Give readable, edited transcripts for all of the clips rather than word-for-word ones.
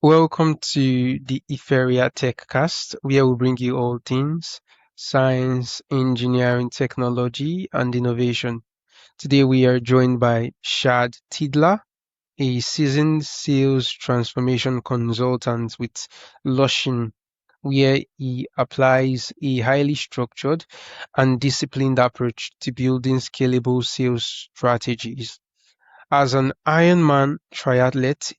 Welcome to the Iferia TechCast, where we bring you all things science, engineering, technology, and innovation. Today we are joined by Shad Tidler, a seasoned sales transformation consultant with Lushin, where he applies a highly structured and disciplined approach to building scalable sales strategies. As an Ironman triathlete,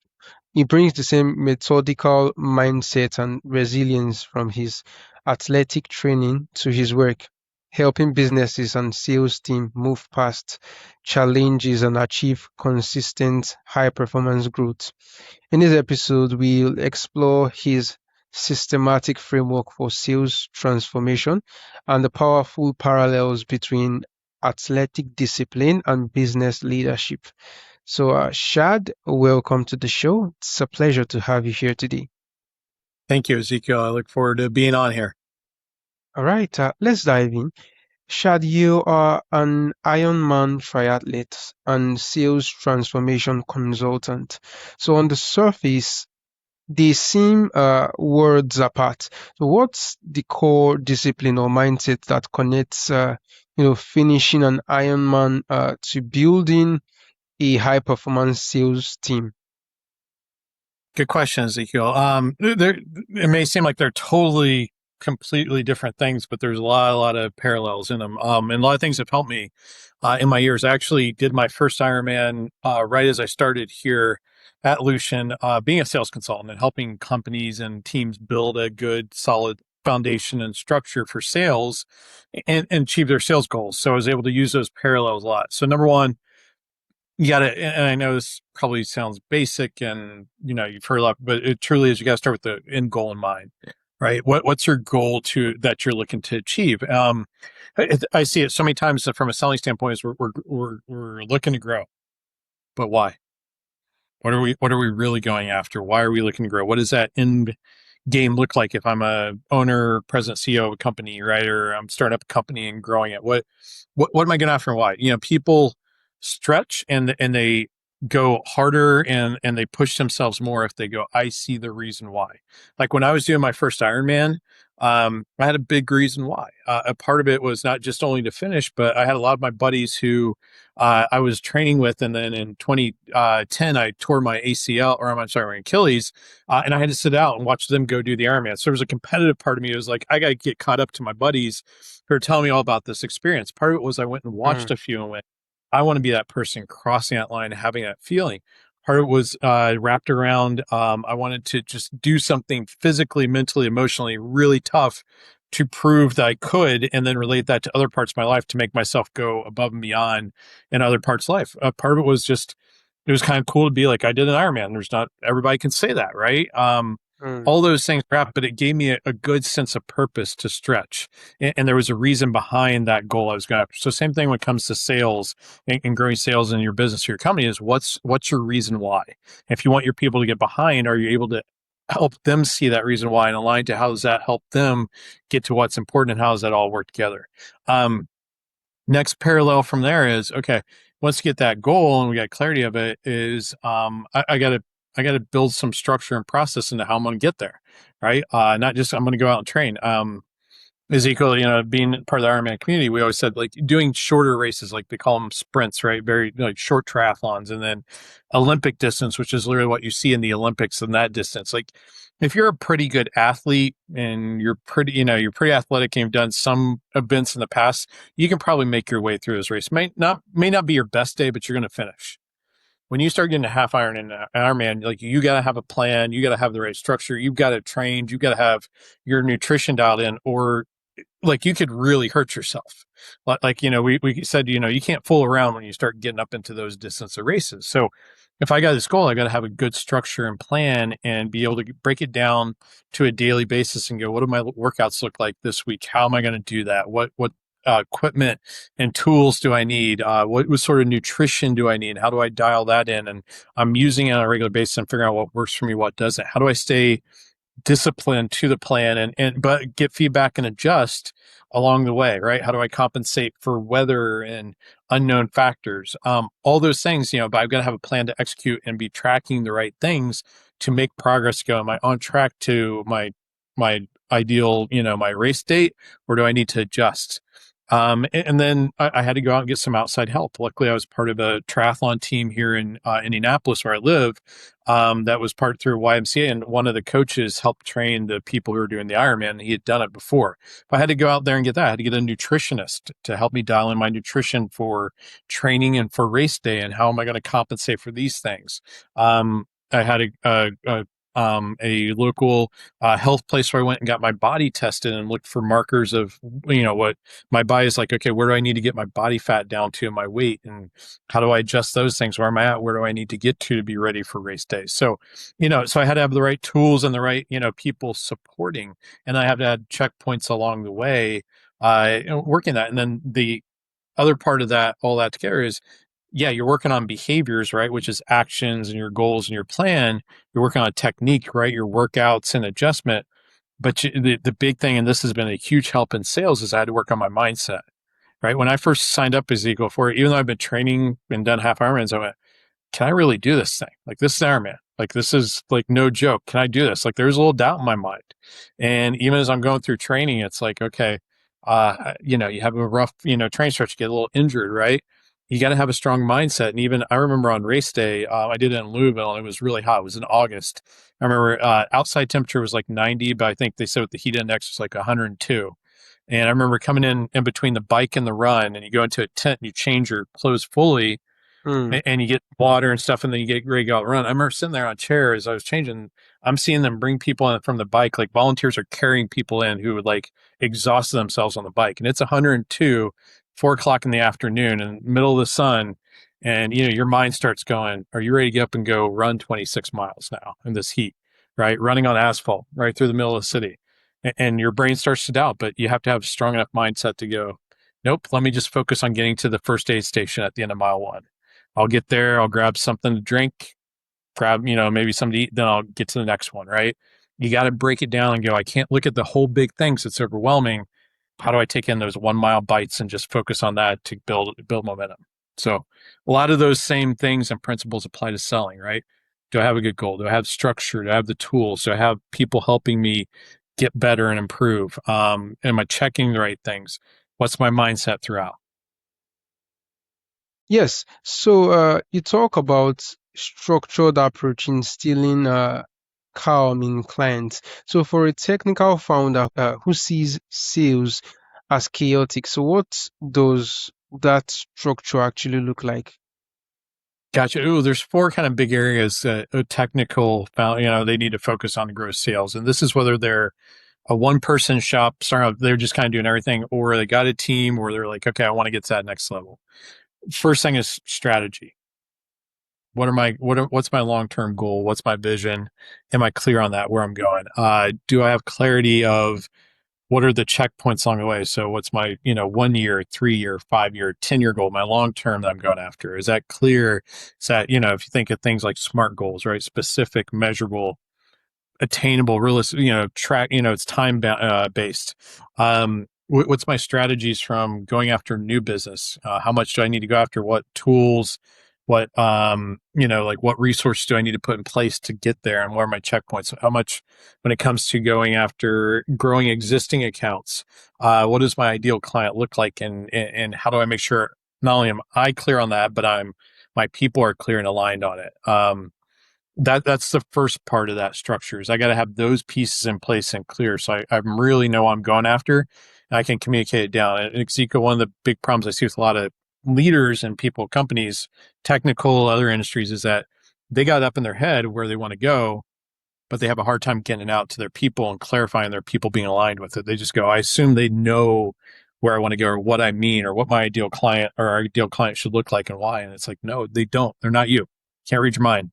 he brings the same methodical mindset and resilience from his athletic training to his work, helping businesses and sales team move past challenges and achieve consistent high performance growth. In this episode, we'll explore his systematic framework for sales transformation and the powerful parallels between athletic discipline and business leadership. Shad, welcome to the show. It's a pleasure to have you here today. Thank you, Ezekiel. I look forward to being on here. All right, let's dive in. Shad, you are an Ironman triathlete and sales transformation consultant. So on the surface, they seem worlds apart. So what's the core discipline or mindset that connects, finishing an Ironman to building a high performance sales team? Good question, Ezekiel. It may seem like they're totally, completely different things, but there's a lot of parallels in them. And a lot of things have helped me in my years. I actually did my first Ironman right as I started here at Lushin, being a sales consultant and helping companies and teams build a good, solid foundation and structure for sales and achieve their sales goals. So I was able to use those parallels a lot. So number one, you gotta, and I know this probably sounds basic and, you've heard a lot, but it truly is, you gotta start with the end goal in mind, right? What's your goal that you're looking to achieve? I see it so many times from a selling standpoint is we're looking to grow, but why? What are we really going after? Why are we looking to grow? What does that end game look like if I'm a owner, president, CEO of a company, right? Or I'm starting up a company and growing it. What am I going after and why? People stretch and they go harder and they push themselves more if they go, I see the reason why. Like when I was doing my first Ironman, I had a big reason why. A part of it was not just only to finish, but I had a lot of my buddies who I was training with, and then in 2010 I tore my ACL, or I'm sorry, my Achilles, and I had to sit out and watch them go do the Ironman. So there was a competitive part of me. It was like I got to get caught up to my buddies who are telling me all about this experience. Part of it was I went and watched Mm, a few and went, I want to be that person crossing that line, having that feeling. Part of it was wrapped around, I wanted to just do something physically, mentally, emotionally really tough to prove that I could, and then relate that to other parts of my life to make myself go above and beyond in other parts of life. Part of it was just, it was kind of cool to be like, I did an Ironman. There's not everybody can say that, right? mm, All those things wrapped, but it gave me a good sense of purpose to stretch. And there was a reason behind that goal I was going after. So same thing when it comes to sales and growing sales in your business or your company is what's your reason why? If you want your people to get behind, are you able to help them see that reason why and align to how does that help them get to what's important and how does that all work together? Next parallel from there is, okay, once you get that goal and we got clarity of it is, I gotta build some structure and process into how I'm going to get there. Right. Not just, I'm going to go out and train. Ezekiel, being part of the Ironman community, we always said like doing shorter races, like they call them sprints, right? Very like short triathlons, and then Olympic distance, which is literally what you see in the Olympics in that distance. Like if you're a pretty good athlete and you're pretty athletic and you've done some events in the past, you can probably make your way through this race. May not be your best day, but you're going to finish. When you start getting a half iron and an Ironman, like you got to have a plan, you got to have the right structure, you've got to train, you got to have your nutrition dialed in, or like you could really hurt yourself. We said, you can't fool around when you start getting up into those distance of races. So if I got this goal, I got to have a good structure and plan and be able to break it down to a daily basis and go, what do my workouts look like this week? How am I going to do that? What equipment and tools do I need? What sort of nutrition do I need? How do I dial that in? And I'm using it on a regular basis and figuring out what works for me, what doesn't. How do I stay discipline to the plan, and but get feedback and adjust along the way, right? How do I compensate for weather and unknown factors? All those things, but I've got to have a plan to execute and be tracking the right things to make progress go. Am I on track to my ideal, my race date, or do I need to adjust? And then I had to go out and get some outside help. Luckily, I was part of a triathlon team here in Indianapolis, where I live, that was part through YMCA, and one of the coaches helped train the people who were doing the Ironman. He had done it before. But I had to go out there and get that. I had to get a nutritionist to help me dial in my nutrition for training and for race day, and how am I going to compensate for these things. I had a local health place where I went and got my body tested and looked for markers of, what my body is like. Okay, where do I need to get my body fat down to, and my weight, and how do I adjust those things? Where am I at? Where do I need to get to be ready for race day? So, so I had to have the right tools and the right, people supporting, and I have to add checkpoints along the way, working that. And then the other part of that, all that together, is, yeah, you're working on behaviors, right? Which is actions and your goals and your plan. You're working on a technique, right? Your workouts and adjustment. But the big thing, and this has been a huge help in sales, is I had to work on my mindset, right? When I first signed up Ezekiel for it, even though I've been training and done half Ironmans, I went, can I really do this thing? Like, this is Ironman. Like, this is like no joke. Can I do this? Like, there's a little doubt in my mind. And even as I'm going through training, it's like, okay, you have a rough, training stretch, you get a little injured, right? You got to have a strong mindset. And even I remember on race day, I did it in Louisville, and it was really hot. It was in August. I remember outside temperature was like 90, but I think they said with the heat index was like 102. And I remember coming in between the bike and the run, and you go into a tent and you change your clothes fully, Hmm. and you get water and stuff, and then you get ready to go out and run. I remember sitting there on chairs. I was changing. I'm seeing them bring people in from the bike. Like, volunteers are carrying people in who would like exhaust themselves on the bike, and it's 102, 4 o'clock in the afternoon, in the middle of the sun, and your mind starts going, "Are you ready to get up and go run 26 miles now in this heat?" Right, running on asphalt right through the middle of the city, and your brain starts to doubt. But you have to have a strong enough mindset to go, "Nope, let me just focus on getting to the first aid station at the end of mile one. I'll get there, I'll grab something to drink, grab, maybe something to eat, then I'll get to the next one," right? You got to break it down and go, I can't look at the whole big thing, so it's overwhelming. How do I take in those 1 mile bites and just focus on that to build momentum? So a lot of those same things and principles apply to selling, right? Do I have a good goal? Do I have structure? Do I have the tools? Do I have people helping me get better and improve? Am I checking the right things? What's my mindset throughout? Yes. So you talk about structured approach in instilling calm in clients. So for a technical founder who sees sales as chaotic, so what does that structure actually look like? Gotcha. Ooh, there's four kind of big areas that a technical, they need to focus on to grow sales. And this is whether they're a one person shop, starting out, they're just kind of doing everything, or they got a team where they're like, okay, I want to get to that next level. First thing is strategy. What's my long-term goal? What's my vision? Am I clear on that, where I'm going? Do I have clarity of what are the checkpoints along the way? So what's my, 1 year, 3 year, 5 year, 10 year goal, my long term that I'm going after? Is that clear? Is that, if you think of things like SMART goals, right? Specific, measurable, attainable, realistic, track, it's time based. What's my strategies from going after new business? How much do I need to go after? What tools? What, like what resources do I need to put in place to get there? And what are my checkpoints? How much, when it comes to going after growing existing accounts, what does my ideal client look like? And how do I make sure not only am I clear on that, but my people are clear and aligned on it. That's the first part of that structure, is I got to have those pieces in place and clear, so I really know what I'm going after, and I can communicate it down. And Ezekiel, one of the big problems I see with a lot of leaders and people, companies, technical, other industries, is that they got up in their head where they want to go, but they have a hard time getting it out to their people and clarifying their people being aligned with it. They just go, I assume they know where I want to go, or what I mean, or what my ideal client or our ideal client should look like and why. And it's like, no, they don't. They're not you. Can't read your mind.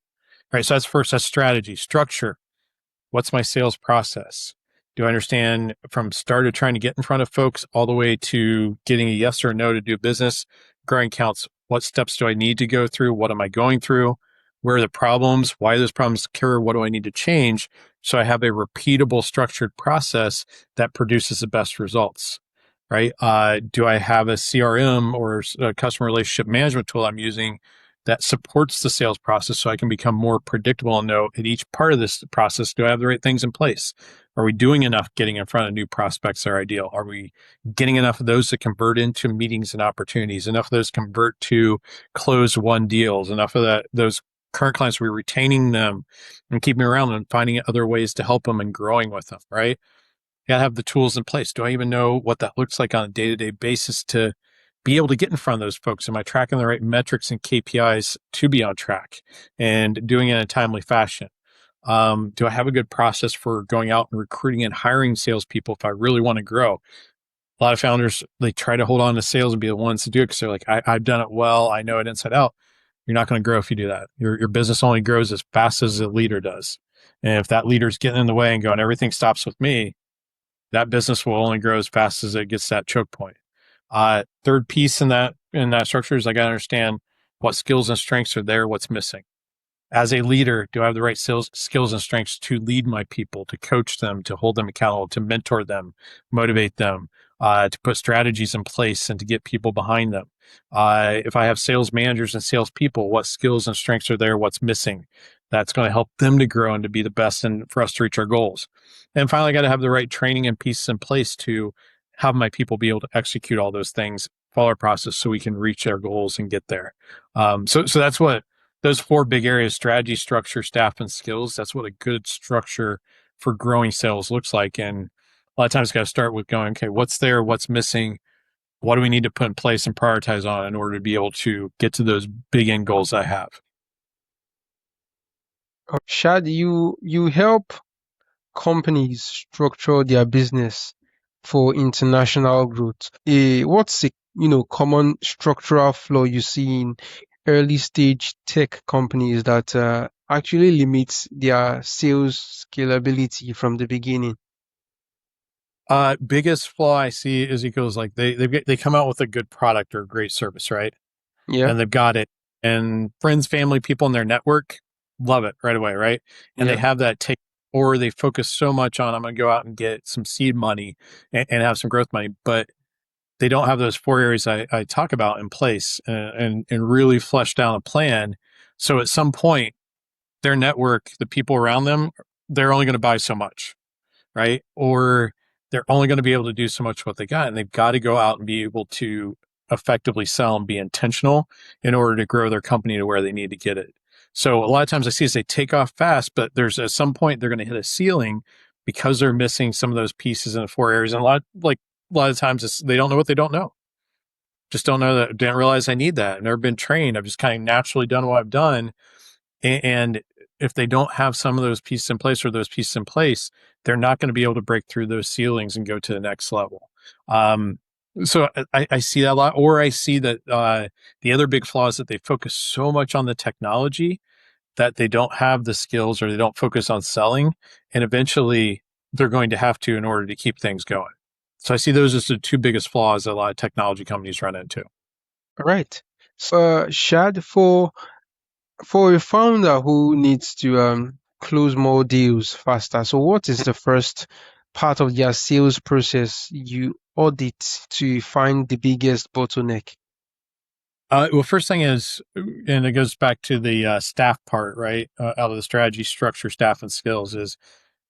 Right. So that's first, that's strategy, structure. What's my sales process? Do I understand from start of trying to get in front of folks all the way to getting a yes or a no to do business? Growing counts. What steps do I need to go through? What am I going through? Where are the problems? Why are those problems occur? What do I need to change? So I have a repeatable, structured process that produces the best results, right? Do I have a CRM or a customer relationship management tool I'm using that supports the sales process so I can become more predictable and know at each part of this process, do I have the right things in place? Are we doing enough getting in front of new prospects that are ideal? Are we getting enough of those to convert into meetings and opportunities? Enough of those convert to close one deals? Enough of those current clients, we're retaining them and keeping around and finding other ways to help them and growing with them, right? You gotta have the tools in place. Do I even know what that looks like on a day-to-day basis to be able to get in front of those folks? Am I tracking the right metrics and KPIs to be on track and doing it in a timely fashion? Do I have a good process for going out and recruiting and hiring salespeople if I really want to grow? A lot of founders, they try to hold on to sales and be the ones to do it because they're like, I've done it well. I know it inside out. You're not going to grow if you do that. Your business only grows as fast as the leader does. And if that leader's getting in the way and going, everything stops with me, that business will only grow as fast as it gets to that choke point. Third piece in that structure is I got to understand what skills and strengths are there, what's missing. As a leader, do I have the right skills and strengths to lead my people, to coach them, to hold them accountable, to mentor them, motivate them, to put strategies in place and to get people behind them? If I have sales managers and salespeople, what skills and strengths are there? What's missing? That's going to help them to grow and to be the best and for us to reach our goals. And finally, I got to have the right training and pieces in place to have my people be able to execute all those things, follow our process so we can reach our goals and get there. So that's what those four big areas: strategy, structure, staff, and skills. That's what a good structure for growing sales looks like. And a lot of times got to start with going, okay, what's there? What's missing? What do we need to put in place and prioritize on in order to be able to get to those big end goals I have? Shad, you help companies structure their business for international growth. What's a common structural flaw you see in early stage tech companies that actually limits their sales scalability from the beginning? Biggest flaw I see is Ezekiel like they come out with a good product or a great service, right? Yeah, And they've got it, and friends, family, people in their network love it right away, right? And they yeah. have that take, or they focus so much on I'm going to go out and get some seed money and have some growth money, but they don't have those four areas I talk about in place and really flesh down a plan. So at some point, their network, the people around them, they're only going to buy so much, right? Or they're only going to be able to do so much what they got, and they've got to go out and be able to effectively sell and be intentional in order to grow their company to where they need to get it. So a lot of times I see is they take off fast, but there's at some point they're going to hit a ceiling because they're missing some of those pieces in the four areas. And a lot of times they don't know what they don't know. Just don't know that, didn't realize I need that. I've never been trained. I've just kind of naturally done what I've done. And if they don't have some of those pieces in place or those pieces in place, they're not going to be able to break through those ceilings and go to the next level. So I see that a lot, or I see that the other big flaw is that they focus so much on the technology that they don't have the skills or they don't focus on selling. And eventually they're going to have to in order to keep things going. So I see those as the two biggest flaws that a lot of technology companies run into. All right. So, Shad, for a founder who needs to close more deals faster, so what is the first part of their sales process you audit to find the biggest bottleneck? Well, first thing is, and it goes back to the staff part, right? Out of the strategy, structure, staff, and skills is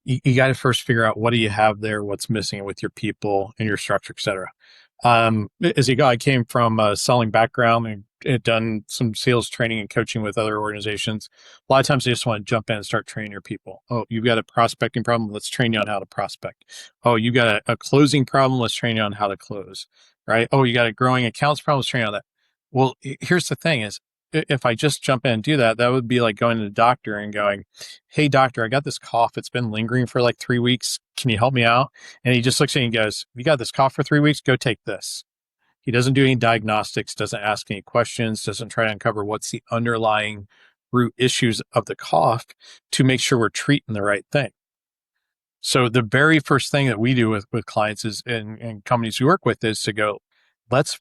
you got to first figure out what do you have there, what's missing with your people and your structure, et cetera. As you go, I came from a selling background and had done some sales training and coaching with other organizations. A lot of times they just want to jump in and start training your people. Oh, you've got a prospecting problem. Let's train you on how to prospect. Oh, you got a closing problem. Let's train you on how to close, right? Oh, you got a growing accounts problem. Let's train you on that. Well, here's the thing is if I just jump in and do that, that would be like going to the doctor and going, hey, doctor, I got this cough. It's been lingering for like 3 weeks. Can you help me out? And he just looks at you and goes, you got this cough for 3 weeks? Go take this. He doesn't do any diagnostics, doesn't ask any questions, doesn't try to uncover what's the underlying root issues of the cough to make sure we're treating the right thing. So the very first thing that we do with clients is and companies we work with is to go, let's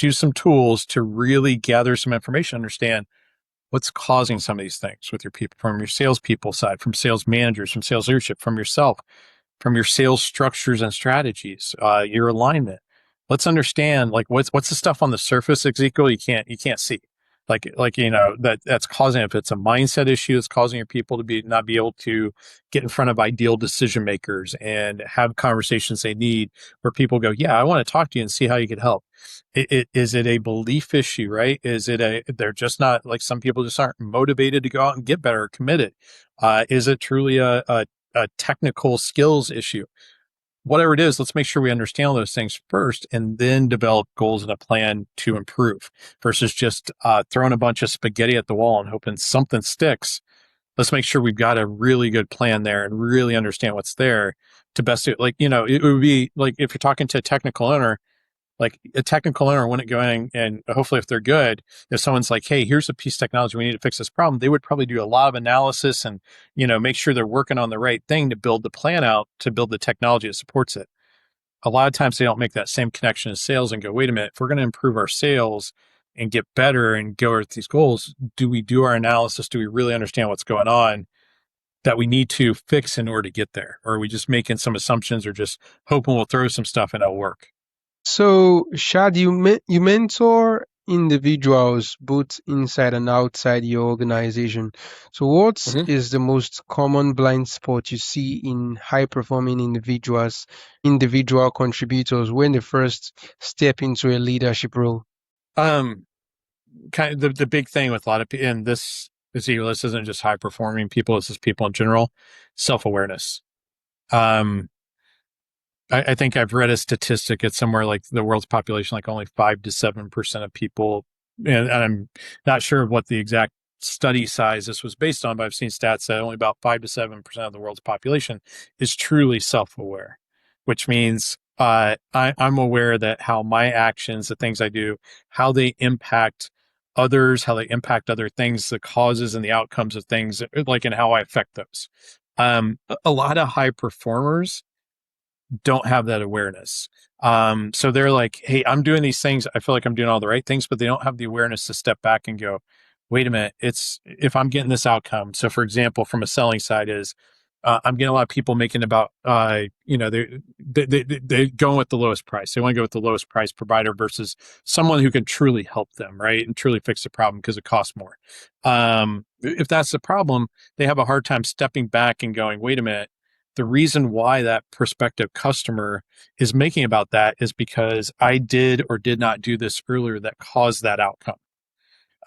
use some tools to really gather some information, understand what's causing some of these things with your people, from your salespeople side, from sales managers, from sales leadership, from yourself, from your sales structures and strategies, your alignment. Let's understand like what's the stuff on the surface, Ezekiel, you can't see. Like that's causing, if it's a mindset issue, it's causing your people to be not be able to get in front of ideal decision makers and have conversations they need, where people go, yeah, I want to talk to you and see how you could help. Is it a belief issue, right? Is it they're just not, like, some people just aren't motivated to go out and get better, or committed? Is it truly a technical skills issue? Whatever it is, let's make sure we understand all those things first, and then develop goals and a plan to improve, versus just throwing a bunch of spaghetti at the wall and hoping something sticks. Let's make sure we've got a really good plan there and really understand what's there to best do it. Like, it would be like if you're talking to a technical owner, like a technical owner wouldn't go in and hopefully, if they're good, if someone's like, hey, here's a piece of technology, we need to fix this problem, they would probably do a lot of analysis and, make sure they're working on the right thing to build the plan out, to build the technology that supports it. A lot of times they don't make that same connection as sales and go, wait a minute, if we're going to improve our sales and get better and go with these goals, do we do our analysis? Do we really understand what's going on that we need to fix in order to get there? Or are we just making some assumptions, or just hoping we'll throw some stuff and it'll work? So, Shad, you mentor individuals both inside and outside your organization. So, what Mhm. is the most common blind spot you see in high performing individual contributors when they first step into a leadership role? Um, Kind of the big thing with a lot of people, and this isn't just high performing people, this is people in general, self-awareness. Um, I think I've read a statistic. It's somewhere like the world's population, like only 5 to 7% of people, and I'm not sure what the exact study size this was based on, but I've seen stats that only about 5 to 7% of the world's population is truly self-aware, which means I'm aware that how my actions, the things I do, how they impact others, how they impact other things, the causes and the outcomes of things, like, and how I affect those. A lot of high performers don't have that awareness. So they're like, hey, I'm doing these things. I feel like I'm doing all the right things, but they don't have the awareness to step back and go, wait a minute, it's, if I'm getting this outcome. So for example, from a selling side is, I'm getting a lot of people making about, they going with the lowest price. They want to go with the lowest price provider versus someone who can truly help them, right? And truly fix the problem because it costs more. If that's the problem, they have a hard time stepping back and going, wait a minute, the reason why that prospective customer is making about that is because I did or did not do this earlier that caused that outcome.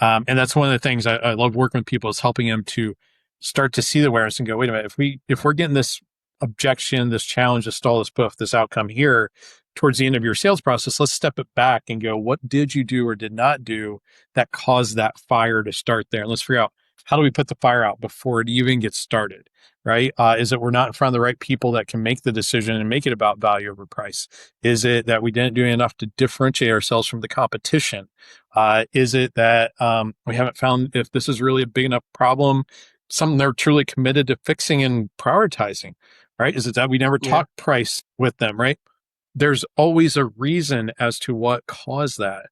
And that's one of the things I love working with people, is helping them to start to see the awareness and go, wait a minute, if we're getting this objection, this challenge, this stall, this poof, this outcome here towards the end of your sales process, let's step it back and go, what did you do or did not do that caused that fire to start there? And let's figure out, how do we put the fire out before it even gets started? Right? Is it we're not in front of the right people that can make the decision and make it about value over price? Is it that we didn't do enough to differentiate ourselves from the competition? Is it that we haven't found if this is really a big enough problem, something they're truly committed to fixing and prioritizing, right? Is it that we never Yeah. talk price with them, right? There's always a reason as to what caused that.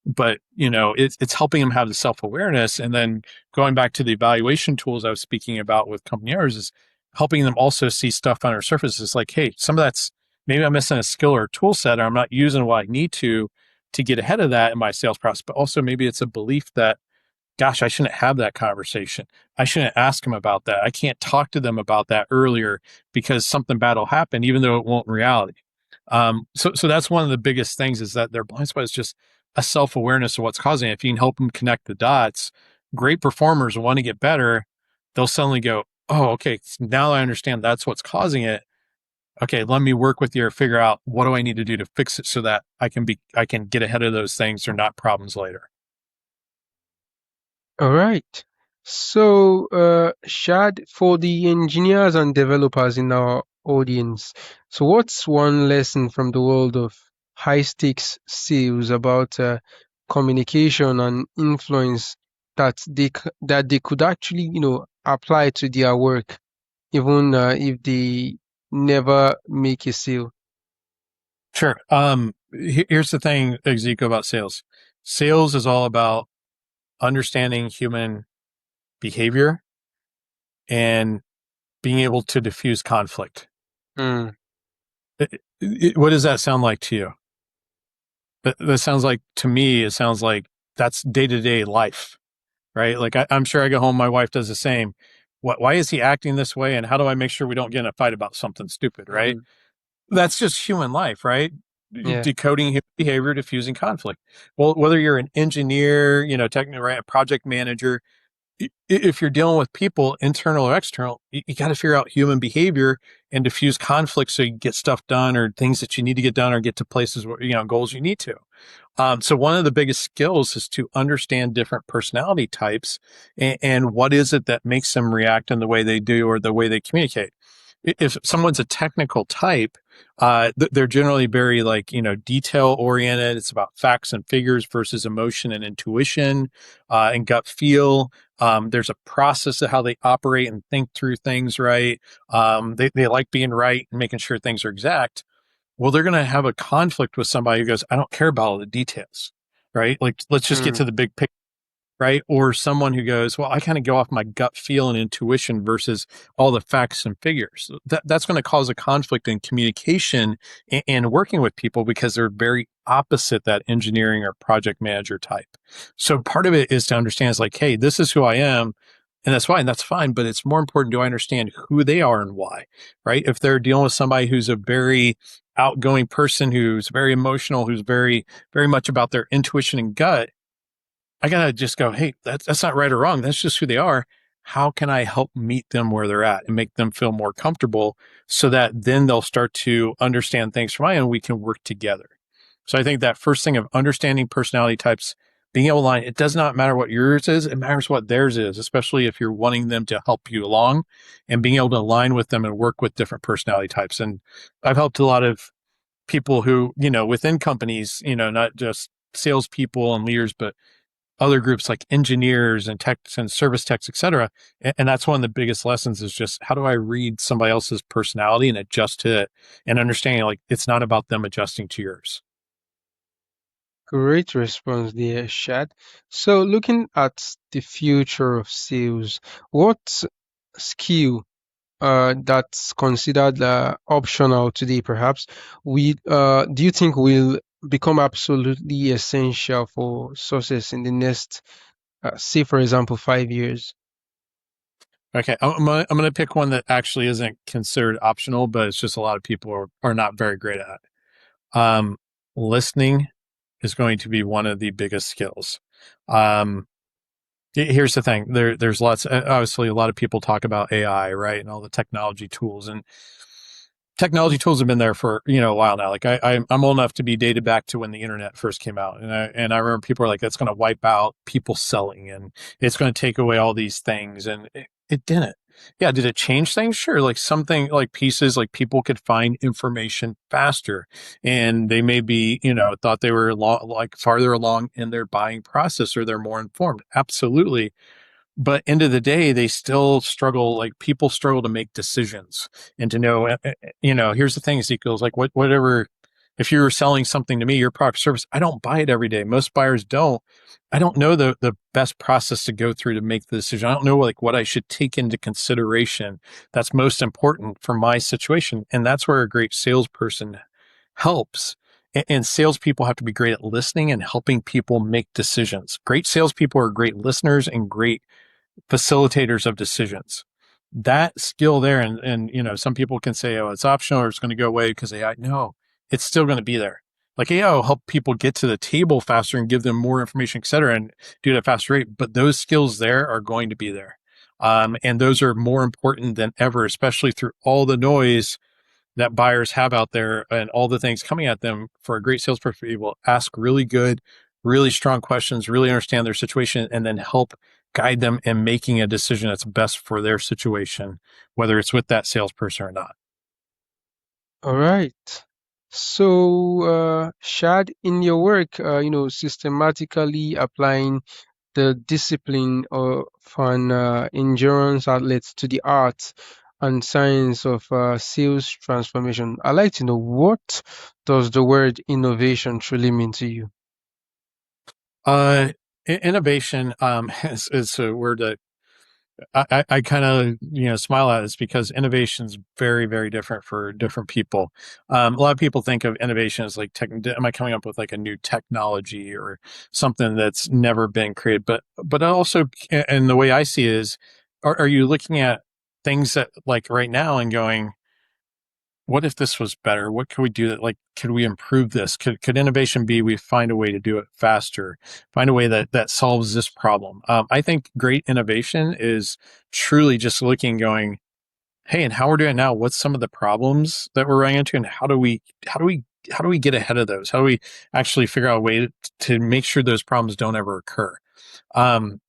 But, it's helping them have the self-awareness. And then going back to the evaluation tools I was speaking about with company owners, is helping them also see stuff under surface. It's like, hey, some of that's, maybe I'm missing a skill or a tool set, or I'm not using what I need to get ahead of that in my sales process. But also maybe it's a belief that, gosh, I shouldn't have that conversation. I shouldn't ask them about that. I can't talk to them about that earlier because something bad will happen, even though it won't in reality. So that's one of the biggest things, is that their blind spot is just a self-awareness of what's causing it. If you can help them connect the dots, great performers want to get better. They'll suddenly go, oh, okay, now I understand that's what's causing it. Okay, let me work with you or figure out what do I need to do to fix it so that I can get ahead of those things, or not problems later. All right. So, Shad, for the engineers and developers in our audience, so what's one lesson from the world of high stakes sales about communication and influence that they could actually, apply to their work, even if they never make a sale? Sure. Here's the thing, Ezekiel, about sales. Sales is all about understanding human. behavior, and being able to diffuse conflict. Mm, What does that sound like to you? That sounds like, to me, it sounds like that's day to day life, right? Like I'm sure I go home, my wife does the same. Why is he acting this way? And how do I make sure we don't get in a fight about something stupid, right? mm, That's just human life, right? yeah. Decoding human behavior, diffusing conflict. Well, whether you're an engineer, technically, right, a project manager, if you're dealing with people, internal or external, you got to figure out human behavior and diffuse conflict so you get stuff done or things that you need to get done or get to places where, goals you need to. So one of the biggest skills is to understand different personality types and what is it that makes them react in the way they do or the way they communicate. If someone's a technical type, they're generally very detail oriented. It's about facts and figures versus emotion and intuition and gut feel. There's a process of how they operate and think through things, right? They like being right and making sure things are exact. Well, they're going to have a conflict with somebody who goes, I don't care about all the details, right? Like, let's just get Mm. to the big picture, right? Or someone who goes, well, I kind of go off my gut feel and intuition versus all the facts and figures. That's going to cause a conflict in communication and working with people because they're very opposite that engineering or project manager type. So part of it is to understand is like, hey, this is who I am. And that's fine. That's fine. But it's more important. Do I understand who they are and why? Right. If they're dealing with somebody who's a very outgoing person, who's very emotional, who's very, very much about their intuition and gut, I gotta just go, hey, that's not right or wrong. That's just who they are. How can I help meet them where they're at and make them feel more comfortable so that then they'll start to understand things from my end? We can work together. So I think that first thing of understanding personality types, being able to align, it does not matter what yours is, it matters what theirs is, especially if you're wanting them to help you along and being able to align with them and work with different personality types. And I've helped a lot of people who, within companies, not just salespeople and leaders, but other groups like engineers and techs and service techs, et cetera. And that's one of the biggest lessons is just how do I read somebody else's personality and adjust to it and understanding like it's not about them adjusting to yours. Great response there, Shad. So, looking at the future of sales, what skill that's considered optional today, perhaps, do you think will become absolutely essential for success in the next, say, for example, 5 years? Okay, I'm gonna pick one that actually isn't considered optional, but it's just a lot of people are not very great at. Um, Listening is going to be one of the biggest skills. Um, Here's the thing: there's lots. Obviously, a lot of people talk about AI, right, and all the technology tools, and technology tools have been there for a while now. Like I'm old enough to be dated back to when the internet first came out, and I remember people were like, "That's going to wipe out people selling, and it's going to take away all these things," and it didn't. Yeah, did it change things? Sure. Like something like pieces, like people could find information faster, and they may be thought they were like farther along in their buying process, or they're more informed. Absolutely, but end of the day they still struggle, like people struggle to make decisions and to know here's the thing, Ezekiel, is like whatever, if you're selling something to me, your product or service, I don't buy it every day, most buyers don't. I don't know the best process to go through to make the decision. I don't know like what I should take into consideration that's most important for my situation, and that's where a great salesperson helps. And salespeople have to be great at listening and helping people make decisions. Great salespeople are great listeners and great facilitators of decisions. That skill there, and some people can say, oh, it's optional or it's going to go away because AI. No, it's still going to be there. Like AI will help people get to the table faster and give them more information, et cetera, and do it at a faster rate. But those skills there are going to be there. And those are more important than ever, especially through all the noise that buyers have out there and all the things coming at them. For a great salesperson to be able to ask really good, really strong questions, really understand their situation, and then help guide them in making a decision that's best for their situation, whether it's with that salesperson or not. All right. So, Shad, in your work, systematically applying the discipline of an endurance athlete to the art and science of sales transformation, I'd like to know, what does the word innovation truly mean to you? Uh, Innovation is a word that I kind of smile at this because innovation is very, very different for different people. A lot of people think of innovation as like am I coming up with like a new technology or something that's never been created? But also, and the way I see it is, are you looking at things that like right now and going, what if this was better? What could we do that, like, could we improve this? Could innovation be we find a way to do it faster, find a way that solves this problem? I think great innovation is truly just looking, going, hey, and how we're doing it now, what's some of the problems that we're running into, and how do we get ahead of those? How do we actually figure out a way to make sure those problems don't ever occur? Um,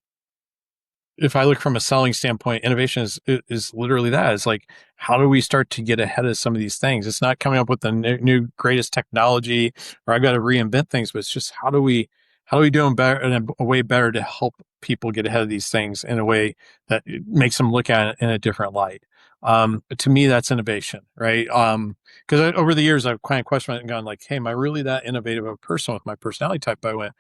if I look from a selling standpoint, innovation is literally that. It's like, how do we start to get ahead of some of these things? It's not coming up with the new greatest technology, or I've got to reinvent things, but it's just how do we do them better, in a way better to help people get ahead of these things in a way that makes them look at it in a different light. But to me, that's innovation, right? Because over the years, I've kind of questioned it and gone like, hey, am I really that innovative of a person with my personality type? But I went,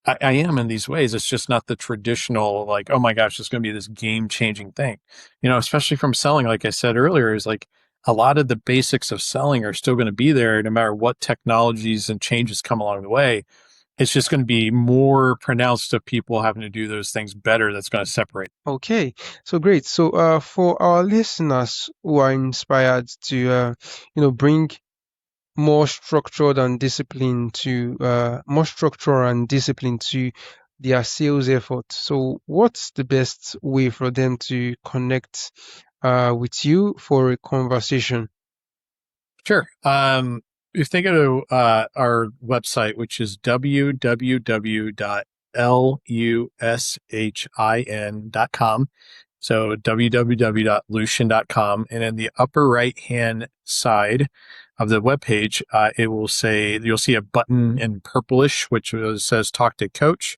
I am in these ways. It's just not the traditional, like, oh my gosh, it's going to be this game changing thing. Especially from selling, like I said earlier, is like a lot of the basics of selling are still going to be there no matter what technologies and changes come along the way. It's just going to be more pronounced of people having to do those things better that's going to separate. Okay, so great. So, for our listeners who are inspired to, bring more structure and discipline to their sales effort. So, what's the best way for them to connect with you for a conversation? Sure. If they go to our website, which is www.lushin.com, so www.lushin.com, and in the upper right hand side of the webpage, you'll see a button in purplish which says "Talk to Coach."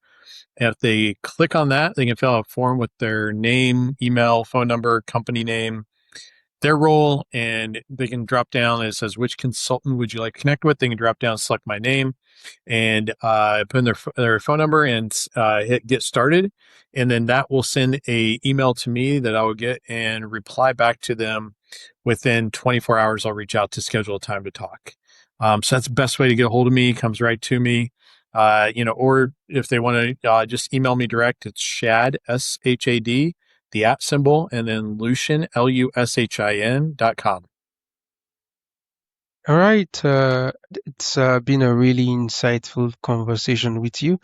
And if they click on that, they can fill out a form with their name, email, phone number, company name, their role, and they can drop down. It says, which consultant would you like to connect with? They can drop down, select my name, and put in their phone number and hit get started. And then that will send a email to me that I will get and reply back to them within 24 hours. I'll reach out to schedule a time to talk. So that's the best way to get a hold of me. Comes right to me. Or if they want to just email me direct, it's Shad, SHAD, the @ symbol, and then Lushin, LUSHIN.com. All right, it's been a really insightful conversation with you,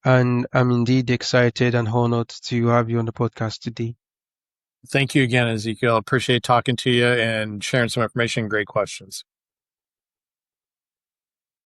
and I'm indeed excited and honored to have you on the podcast today. Thank you again, Ezekiel. Appreciate talking to you and sharing some information. Great questions.